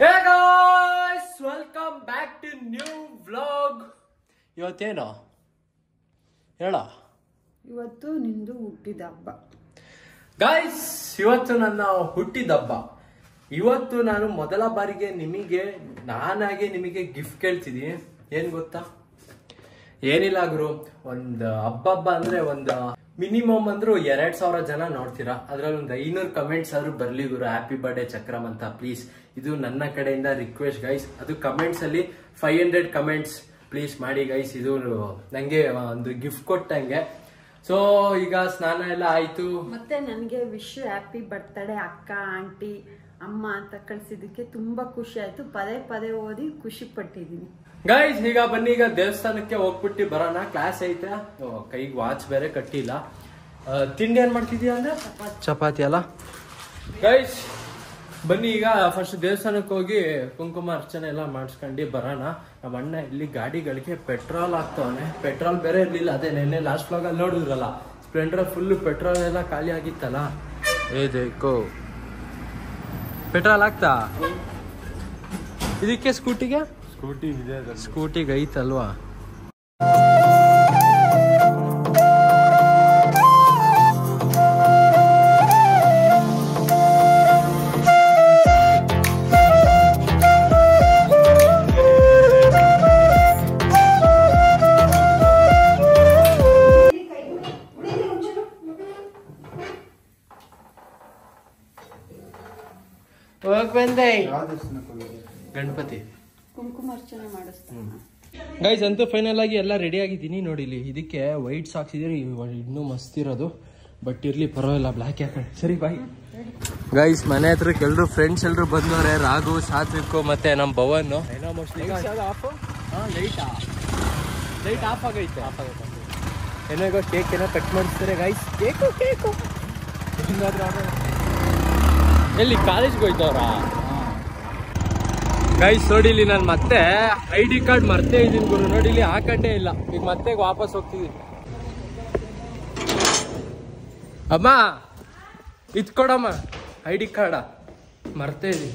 Hey guys, welcome back to new vlog. ಇವತ್ತೇನು ಹೇಳ? ಇವತ್ತು ನಿಂದು ಹುಟ್ಟಿದ ಹಬ್ಬ ಗೈಸ್. ಇವತ್ತು ನನ್ನ ಹುಟ್ಟಿದ ಹಬ್ಬ. ಇವತ್ತು ನಾನು ಮೊದಲ ಬಾರಿಗೆ ನಾನಾಗೆ ನಿಮಗೆ ಗಿಫ್ಟ್ ಕೇಳ್ತಿದ್ದೀನಿ. ಏನ್ ಗೊತ್ತಾ? ಏನಿಲ್ಲ ಗುರು, ಒಂದು ಹಬ್ಬ ಅಂದ್ರೆ ಒಂದು ಮಿನಿಮಮ್ ಅಂದ್ರೂ 2,000 ಜನ ನೋಡ್ತೀರಾ. ಅದ್ರಲ್ಲಿ ಒಂದು 500 ಕಮೆಂಟ್ಸ್ ಆದ್ರೂ ಬರ್ಲಿ ಗುರು, ಹ್ಯಾಪಿ ಬರ್ಡೇ ಚಕ್ರಮ್ ಅಂತ. ಪ್ಲೀಸ್, ಇದು ನನ್ನ ಕಡೆಯಿಂದ ರಿಕ್ವೆಸ್ಟ್ ಗೈಸ್. ಅದು ಕಮೆಂಟ್ಸ್ ಅಲ್ಲಿ 500 ಕಮೆಂಟ್ಸ್ ಪ್ಲೀಸ್ ಮಾಡಿ ಗೈಸ್. ಇದು ನಂಗೆ ಒಂದು ಗಿಫ್ಟ್ ಕೊಟ್ಟಂಗೆ. ಸೊ ಈಗ ಸ್ನಾನ ಎಲ್ಲ ಆಯ್ತು. ಮತ್ತೆ ನನಗೆ ವಿಶ್ ಹ್ಯಾಪಿ ಬರ್ತ್ಡೇ ಅಕ್ಕ, ಆಂಟಿ, ಅಮ್ಮ ಅಂತ ಕಳ್ಸಿದ್ದಕ್ಕೆ ತುಂಬಾ ಖುಷಿ ಆಯ್ತು. ಪದೇ ಪದೇ ಓದಿ ಖುಷಿ ಪಟ್ಟಿದ್ದೀನಿ ಗೈಸ್. ಈಗ ಬನ್ನಿ, ಈಗ ದೇವಸ್ಥಾನಕ್ಕೆ ಹೋಗ್ಬಿಟ್ಟು ಬರೋಣ. ಕ್ಲಾಸ್ ಐತೆ, ಕೈಗೆ ವಾಚ್ ಬೇರೆ ಕಟ್ಟಿಲ್ಲ. ತಿಂಡಿ ಏನ್ ಮಾಡ್ತಿದ್ಯಾ ಅಂದ್ರೆ ಚಪಾತಿ ಅಲ್ಲ ಗೈಸ್. ಬನ್ನಿ, ಈಗ ಫಸ್ಟ್ ದೇವಸ್ಥಾನಕ್ಕೆ ಹೋಗಿ ಕುಂಕುಮ ಅರ್ಚನೆ ಎಲ್ಲ ಮಾಡಿಸ್ಕೊಂಡು ಬರೋಣ. ನಮ್ಮ ಅಣ್ಣ ಇಲ್ಲಿ ಗಾಡಿಗಳಿಗೆ ಪೆಟ್ರೋಲ್ ಹಾಕ್ತವನೆ. ಪೆಟ್ರೋಲ್ ಬೇರೆ ಇರ್ಲಿಲ್ಲ, ಅದೇ ನೆನ್ನೆ ಲಾಸ್ಟ್ ವ್ಲಾಗ್ ಅಲ್ಲಿ ನೋಡಿದ್ರಲ್ಲ, ಸ್ಪ್ಲೆಂಡರ್ ಫುಲ್ ಪೆಟ್ರೋಲ್ ಎಲ್ಲ ಖಾಲಿ ಆಗಿತ್ತಲ್ಲ. ಏಕೋ ಪೆಟ್ರೋಲ್ ಹಾಕ್ತಾ ಇದಕ್ಕೆ ಸ್ಕೂಟಿಗೆ ಸ್ಕೂಟಿಗೆ ಐತಲ್ವಾ? ಹೋಗ್ ಬಂದೆ. ಗಣಪತಿ ಕುಂಕುಮ ಅರ್ಚನೆ ಮಾಡಿಸ್ತಾನೆ ಗೈಸ್. ಅಂತೂ ಫೈನಲ್ ಆಗಿ ಎಲ್ಲ ರೆಡಿ ಆಗಿದ್ದೀನಿ ನೋಡಿ. ಇಲ್ಲಿ ಇದಕ್ಕೆ ವೈಟ್ ಸಾಕ್ಸ್ ಇದೆ, ಇನ್ನೂ ಮಸ್ತ್ ಇರೋದು. ಬಟ್ ಇರ್ಲಿ ಪರವಾಗಿಲ್ಲ, ಬ್ಲ್ಯಾಕ್ ಯಾಕಂದ್ರೆ ಸರಿ. Bye guys. ಮನೆ ಹತ್ರಕ್ಕೆ ಎಲ್ರು ಫ್ರೆಂಡ್ಸ್ ಎಲ್ರು ಬಂದವ್ರೆ. ರಾಘು, ಸಾತ್ವಿಕ್ ಮತ್ತೆ ನಮ್ ಭವನ್. ಲೈಟ್ ಆಫ್ ಆಗೈತೆ. ಏನಾಗೋ ಕೇಕ್ ಏನೋ ಕಟ್ ಮಾಡಿಸ್ತಾರೆ ಗೈಸ್. ಕೇಕು ಎಲ್ಲಿ ಕಾಲೇಜ್ಗೆ ಹೋಯ್ತವ್ರ ಗೈಸ್. ನೋಡಿಲಿ, ನಾನು ಮತ್ತೆ ID ಕಾರ್ಡ್ ಮರ್ತೇ ಇದ್ದೀನಿ ಗುರು. ನೋಡಿಲಿ, ಹಾಕಂಡೇ ಇಲ್ಲ. ಈಗ ಮತ್ತೆ ವಾಪಸ್ ಹೋಗ್ತಿದ್ದೀನಿ. ಅಮ್ಮ ಇದ್ ಕೊಡಮ್ಮ, ID ಕಾರ್ಡ ಮರ್ತೇ ಇದೀನಿ.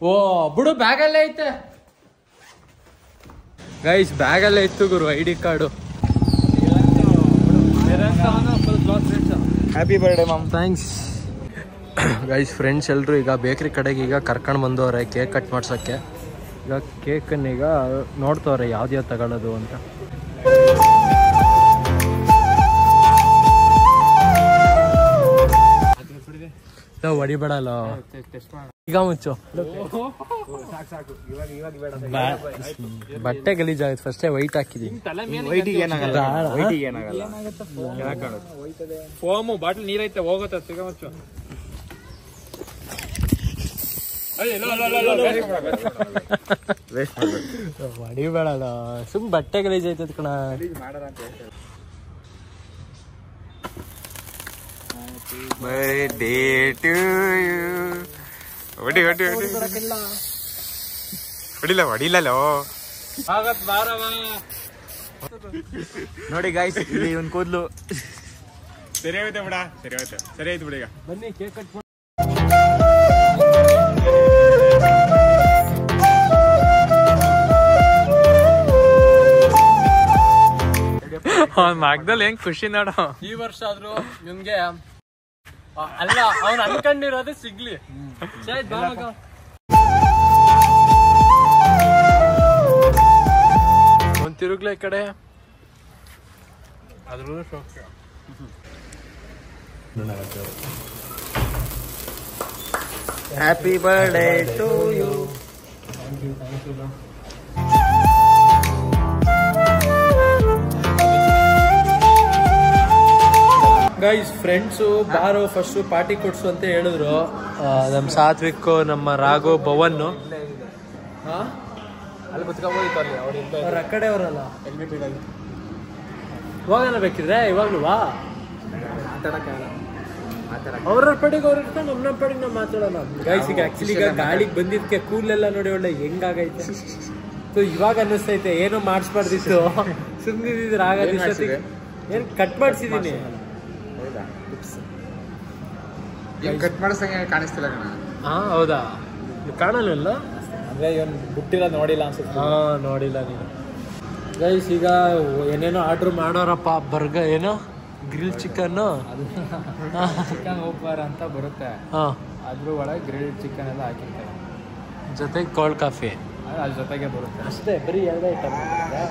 ಓ ಬಿಡು, ಬ್ಯಾಗಲ್ಲೇ ಐತೆ ಗೈಸ್. ಬ್ಯಾಗಲ್ಲೇ ಇತ್ತು ಗುರು ID card. Happy birthday mom. Thanks guys. Friends ಎಲ್ರು ಈಗ ಬೇಕ್ರಿ ಕಡೆಗೆ ಈಗ ಕರ್ಕೊಂಡು ಬಂದವ್ರೆ ಕೇಕ್ ಕಟ್ ಮಾಡ್ಸೋಕ್ಕೆ. ಈಗ ಕೇಕನ್ನ ಈಗ ನೋಡ್ತವ್ರೆ ಯಾವ್ದು ತಗೊಳ್ಳೋದು ಅಂತ. ನಾವು ಹೊಡಿಬೇಡಲ್ಲ ಈಗ ಮುಚ್ಚು. ಬಟ್ಟೆ ಗಲೀಜಾಗುತ್ತೆ. ಫಸ್ಟೇ ವೈಟ್ ಹಾಕಿದೀನಿ. ಫೋಮು ಬಾಟ್ಲ್ ನೀರೈತೆ ಹೋಗುತ್ತೆ. ಸಿಗ ಮುಚ್ಚು. ಹೊಡಿಬೇಡಲ್ಲ, ಸುಮ್ ಬಟ್ಟೆ ಗಲೀಜ್ ಐತದ ಕಣ. ಹೊಡಿಲೋ ನೋಡಿ ಗಾಯ್ಸ್, ಇಲ್ಲಿ ಒಂದು ಕೂದ್ಲು ಸರಿ ಹೋಯ್ತೆ ಬಿಡ. ಸರಿ ಆಯ್ತು ಬಿಡ. ಈಗ ಬನ್ನಿ ಕೇಕ್ ಕಟ್ ಮಾಡಿ. ಮಗ್ದಲ್ಲಿ ಹೆಂಗ್ ಖುಷಿ ನೋಡ. ಈ ವರ್ಷ ಆದ್ರೂ ನಿಮ್ಗೆ ಅಲ್ಲ, ಅವ್ನು ಅನ್ಕೊಂಡಿರೋದು ಸಿಗ್ಲಿ. ಒಂದ್ ತಿರುಗ್ಲ ಈ ಕಡೆ. ಅದ್ರೂ happy birthday to you. Guys, friends ಬಾರೋ ಫಸ್ಟ್ ಪಾರ್ಟಿ ಕೊಡ್ಸು ಅಂತ ಹೇಳಿದ್ರು. ನಮ್ಮ ಸಾತ್ವಿಕ್, ನಮ್ಮ ರಾಘು, ಭವನ್ ಅಲ್ಲಿ ಕುತ್ಕೊಂಡ್ಬೋದಿತ್ತು. ಅಲ್ಲಿ ಅವ್ರ ಆ ಕಡೆ ಅವರಲ್ಲ. ಹೋಗೋಣ ಬೇಕಿದ್ರೆ ಇವಾಗ್ಲೂ ವಾ. ಅವ್ರ ಪಡಿಗೆ ಅವ್ರು ಇರ್ತಾರೆ, ನಮ್ಮ ಪಡಿಗೆ ನಾವು ಮಾತಾಡೋಣ. ಗೈಸ್, ಈಗ ಆಕ್ಚುಲಿ ಈಗ ಗಾಳಿಗೆ ಬಂದಿದ್ದಕ್ಕೆ ಕೂಲೆಲ್ಲ ನೋಡಿ ಒಳ್ಳೆ ಹೆಂಗಾಗೈತೆ. ಸೊ ಇವಾಗ ಅನ್ನಿಸ್ತೈತೆ ಏನೋ ಮಾಡಿಸ್ಬಾರ್ದಿತ್ತು, ಸುಮ್ಮನಿದ್ರೆ ಆಗೋದು. ಏನು ಕಟ್ ಮಾಡಿಸಿದ್ದೀನಿ. ಹೌದಾ ಏನು ಕಟ್ ಮಾಡಿಸಂಗೆ ಕಾಣಿಸ್ತಿಲ್ಲ ಕಣ. ಹಾಂ ಹೌದಾ ಕಾಣಲ್ಲ ಅಂದರೆ ಇವನು ಬುಟ್ಟಿಲ್ಲ ನೋಡಿಲ್ಲ ಅನ್ಸುತ್ತೆ. ಹಾಂ ನೋಡಿಲ್ಲ ನೀನು. ಗೈಸ್ ಈಗ ಏನೇನೋ ಆರ್ಡ್ರ್ ಮಾಡೋರಪ್ಪ. ಏನೋ ಗ್ರಿಲ್ ಚಿಕನ್ನು ಚಿಕನ್ ಓಪರ್ ಅಂತ ಬರುತ್ತೆ. ಹಾಂ ಅದ್ರ ಒಳಗೆ ಗ್ರಿಲ್ಡ್ ಚಿಕನ್ ಎಲ್ಲ ಹಾಕಿರ್ತಾರೆ, ಜೊತೆಗೆ ಕೋಲ್ಡ್ ಕಾಫಿ ಅದ್ರ ಜೊತೆಗೆ ಬರುತ್ತೆ ಅಷ್ಟೇ. ಬರೀ 2 ಐಟಮ್.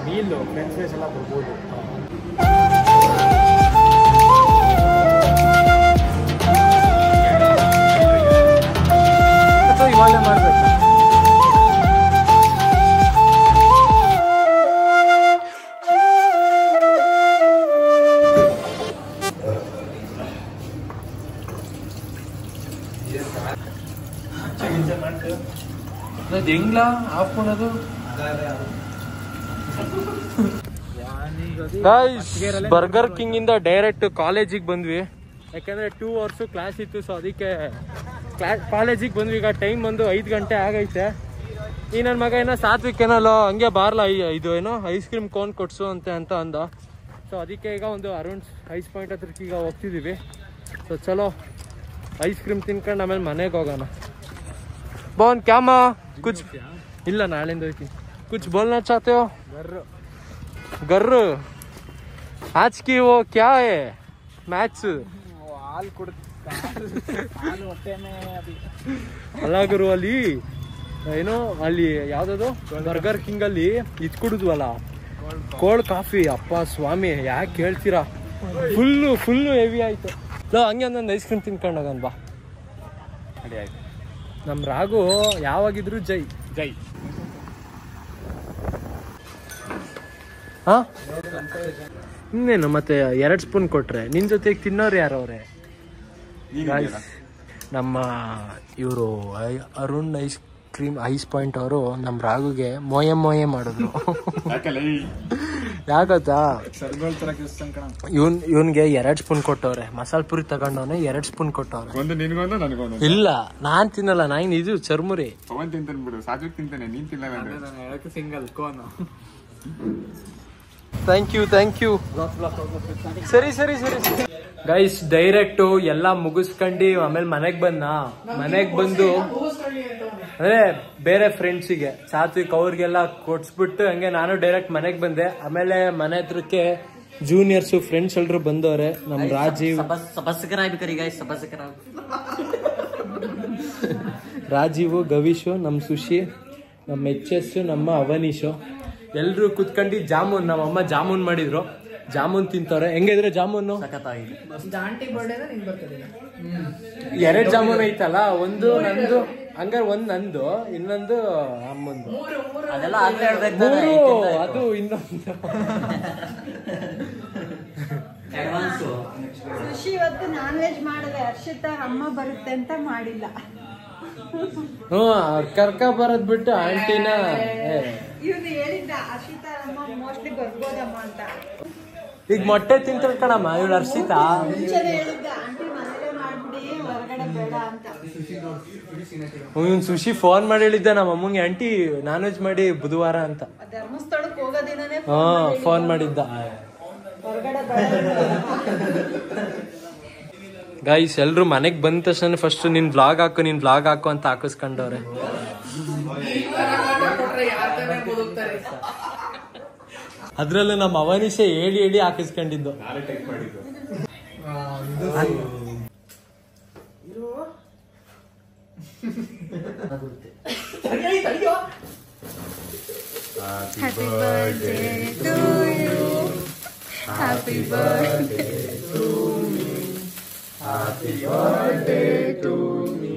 ಮೀಲು ಫ್ರೆಂಚ್ ಫ್ರೈಸ್ ಎಲ್ಲ ಬರ್ಬೋದು. ಇವಾಗಲೇ ಮಾಡಬೇಕು. ಅದು ಹೆಂಗ್ಲ ಆಫ್ ಮಾಡೋದು? ಬರ್ಗರ್ ಕಿಂಗ್ ಇಂದ ಡೈರೆಕ್ಟ್ ಕಾಲೇಜಿಗೆ ಬಂದ್ವಿ. ಯಾಕಂದ್ರೆ 2 ಅವರ್ಸ್ ಕ್ಲಾಸ್ ಇತ್ತು, ಸೊ ಅದಕ್ಕೆ ಕಾಲೇಜಿಗೆ ಬಂದ್ವಿ. ಈಗ ಟೈಮ್ ಬಂದು 5 ಗಂಟೆ ಆಗೈತೆ. ಈ ನನ್ನ ಮಗ ಏನೋ ಸಾತ್ವಿಕ್ ಏನಲ್ಲೋ ಹಂಗೆ ಬಾರ್ಲ ಇದು ಏನೋ ಐಸ್ ಕ್ರೀಮ್ ಕೋನ್ ಕೊಡ್ಸು ಅಂತ ಅಂದ. ಸೊ ಅದಕ್ಕೆ ಈಗ ಒಂದು ಅರೌಂಡ್ ಐಸ್ ಪಾಯಿಂಟ್ ಹತ್ರಕ್ಕೆ ಈಗ ಹೋಗ್ತಿದ್ದೀವಿ. ಸೊ ಚಲೋ ಐಸ್ ಕ್ರೀಮ್ ತಿನ್ಕೊಂಡು ಆಮೇಲೆ ಮನೆಗೆ ಹೋಗೋಣ. ಬೋನ್ ಕ್ಯಾಮ ಕುಚ್ ಇಲ್ಲ ನಾಳೆಯಿಂದ ಹೋಗ್ತೀನಿ. ಕುಚ್ ಬೋಲ್ನಾ ಚಾಹತೆ ಹೋ? ಗರ್ರು आज की वो क्या है मैच? ಹಾಲು ಅಲ್ಲ ಗುರು, ಅಲ್ಲಿ ಏನೋ ಅಲ್ಲಿ ಯಾವ್ದದು ಬರ್ಗರ್ ಕಿಂಗ್ ಅಲ್ಲಿ ಇದ್ ಕುಡಿದ್ವಲ್ಲ ಕೋಲ್ಡ್ ಕಾಫಿ. ಅಪ್ಪ ಸ್ವಾಮಿ ಯಾಕೆ ಹೇಳ್ತೀರಾ, ಫುಲ್ಲು ಹೆವಿ ಆಯ್ತು. ಹಂಗೆ ಒಂದೊಂದು ಐಸ್ ಕ್ರೀಮ್ ತಿನ್ಕೊಂಡು ಹೋಗೋಣ ಬಾ. ರೆಡಿ ಆಯ್ತು. ನಮ್ಮ ರಾಗು ಯಾವಾಗಿದ್ರು ಜೈ ಜೈ. ಹಾ ಇನ್ನೇನು ಮತ್ತೆ 2 ಸ್ಪೂನ್ ಕೊಟ್ರೆ ನಿನ್ ಜೊತೆಗೆ ತಿನ್ನೋರು ಯಾರವ್ರೆ? ನಮ್ಮ ಇವರು Arun ice cream ice point ಅವರು ನಮ್ಮ ರಾಗುಗೆ ಮೊಯೆ ಮಾಡಿದ್ರು. ಯಾಕತ್ತಾ ಇವನ್ಗೆ 2 ಸ್ಪೂನ್ ಕೊಟ್ಟವ್ರೆ. ಮಸಾಲೆ ಪುರಿ ತಗೊಂಡವನೆ 2 ಸ್ಪೂನ್ ಕೊಟ್ಟವ್ರೆ. ಇಲ್ಲ ನಾನ್ ತಿನ್ನಲ್ಲ, ನಾನು ಇದು ಚರ್ಮುರಿ. Thank you. ಸರಿ ಗೈಸ್, ಡೈರೆಕ್ಟು ಎಲ್ಲ ಮುಗಿಸ್ಕೊಂಡು ಆಮೇಲೆ ಮನೆಗೆ ಬಂದು ಅಂದ್ರೆ ಬೇರೆ ಫ್ರೆಂಡ್ಸಿಗೆ ಸಾತ್ವಿಕ್ ಅವ್ರಿಗೆಲ್ಲ ಕೊಡ್ಸ್ಬಿಟ್ಟು ಹಂಗೆ ನಾನು ಡೈರೆಕ್ಟ್ ಮನೆಗೆ ಬಂದೆ. ಆಮೇಲೆ ಮನೆ ಹತ್ರಕ್ಕೆ ಜೂನಿಯರ್ಸು ಫ್ರೆಂಡ್ಸ್ ಎಲ್ರು ಬಂದವ್ರೆ. ನಮ್ ರಾಜೀವು, ಗವೀಶು, ನಮ್ ಸುಶಿ, ನಮ್ಮ HS, ನಮ್ಮ ಅವನೀಶು ಎಲ್ರು ಕುತ್ಕೊಂಡು ಜಾಮೂನ್, ನಮ್ಮಮ್ಮ ಜಾಮೂನ್ ಮಾಡಿದ್ರು, ಜಾಮೂನ್ ತಿಂತವ್ರೆ. ಹೆಂಗಿದ್ರೆ ಜಾಮೂನು 2 ಜಾಮೂನ್ ಐತಲ್ಲ, ಒಂದು ನಂದು, ಹಂಗಾರೆ ಒಂದ್ ನಂದು, ಇನ್ನೊಂದು ಅಮ್ಮಂದು. ಅದು ಇನ್ನೊಂದು. ಖುಷಿ ಇವತ್ತು ನಾನ್ ವೆಜ್ ಮಾಡಿದೆ. ಹರ್ಷಿತಾ ಅಮ್ಮ ಬರುತ್ತೆ ಅಂತ ಮಾಡಿಲ್ಲ. ಕರ್ಕ ಬರದ್ ಬಿಟ್ಟು ಆಂಟಿನ ಇವ್ನು ಹೇಳಿದ್ದ ಹರ್ಷಿತಾ ಅಮ್ಮ ಮೋಸ್ಟ್ಲಿ ಬರ್ಬೋದಮ್ಮ ಅಂತ. ಈಗ ಮೊಟ್ಟೆ ತಿಂತಾಳೆ ಕಣಮ್ಮ ಇವಳು ಹರ್ಷಿತಾ. ಮುಂಚೆನೆ ಹೇಳಿದ್ದ ಆಂಟಿ ಮನೇಲೆ ಮಾಡ್ಬಿಡಿ, ಹೊರಗಡೆ ಬೇಡ ಅಂತ. ಇವ್ನು ಸುಶಿ ಫೋನ್ ಮಾಡಿ ಹೇಳಿದ್ದ ನಮ್ಮ ಅಮ್ಮಂಗೆ, ಆಂಟಿ ನಾನ್ ವೆಜ್ ಮಾಡಿ ಬುಧವಾರ ಅಂತ. ಧರ್ಮಸ್ಥಳಕ್ಕೆ ಹೋಗೋ ದಿನನೇ ಫೋನ್ ಮಾಡಿದ್ದ. ಹೊರಗಡೆ ಬೇಡ. ಗೈಸ್ ಎಲ್ರು ಮನೆಗ್ ಬಂದ ತಕ್ಷಣ ಫಸ್ಟ್ ನಿನ್ ವ್ಲಾಗ್ ಹಾಕು ಅಂತ ಹಾಕಿಸ್ಕೊಂಡವ್ರೆ. ಅದ್ರಲ್ಲೂ ನಮ್ಮ ಅವನೀಶೆ ಹೇಳಿ ಹಾಕಿಸ್ಕೊಂಡಿದ್ದು. Happy birthday to you. Happy birthday to me. Happy birthday to me.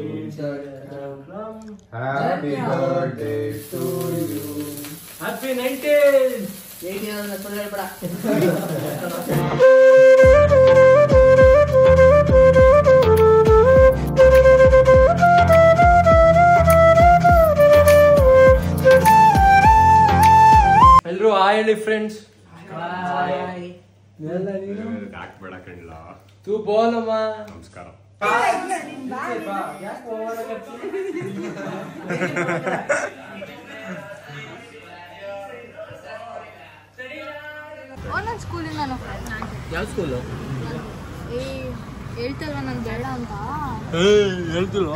Happy birthday to you. Happy 90s. ಎಲ್ರು ಹೇಳಿ ಫ್ರೆಂಡ್ಸ್. ಹಾಕ್ಬೇಡ ಕಣ್ಲ. ತೂ ಬೋಲಮ್ಮ. ನಮಸ್ಕಾರ. ಒಂದೊಂದು ಸ್ಕೂಲಿಂದ ಯಾವ ಸ್ಕೂಲು? ಹೇಳ್ತಲ್ವ ನಂಗೆ ಬೇಡ ಅಂತ. ಹೇಳ್ತಿಲ್ವ?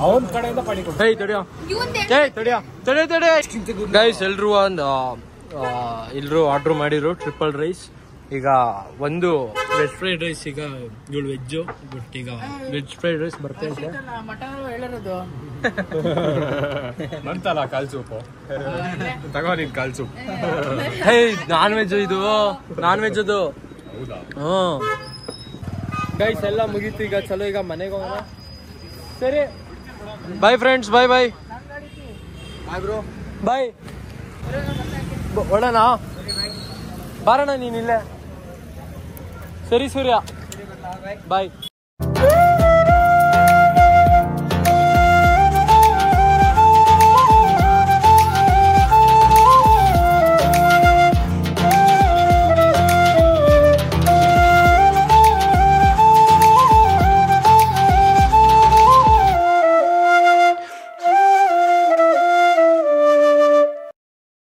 ಅವನ ಕಡೆಯಿಂದ ಪಾಡಿ ಗೈಸ್ ಎಲ್ರು ಎಲ್ರು ಆರ್ಡರ್ ಮಾಡಿರು ಟ್ರಿಪಲ್ ರೈಸ್. ಈಗ ಒಂದು ವೆಜ್ ಫ್ರೈಡ್ ರೈಸ್, ಈಗ ಇವಳು ವೆಜ್ಜು, ಬಟ್ ಈಗ ವೆಜ್ ಫ್ರೈಡ್ ರೈಸ್ ಬರ್ತಾ ಇದೆ. ಬಂತಲ್ಲ ಕಾಲ್ ಸೂಪು, ತಗೋ ನೀನ್ ಕಾಲ್ ಸೂಪ್. ಹೇ ನಾನ್ ವೆಜ್ ಇದು, ನಾನ್ ವೆಜ್ ಅದು. ಗೈಸ್ ಎಲ್ಲ ಮುಗೀತು ಈಗ, ಚಲೋ ಈಗ ಮನೆಗೆ ಹೋಗೋಣ. ಸರಿ ಬಾಯ್ ಫ್ರೆಂಡ್ಸ್, ಬಾಯ್ ಬಾಯ್ ಬ್ರೋ, ಬಾಯ್. ಒಡನಾ ಬಾರಣ ನೀನಿಲ್ಲೇ. ಸರಿ ಸೂರ್ಯ, ಬಾಯ್.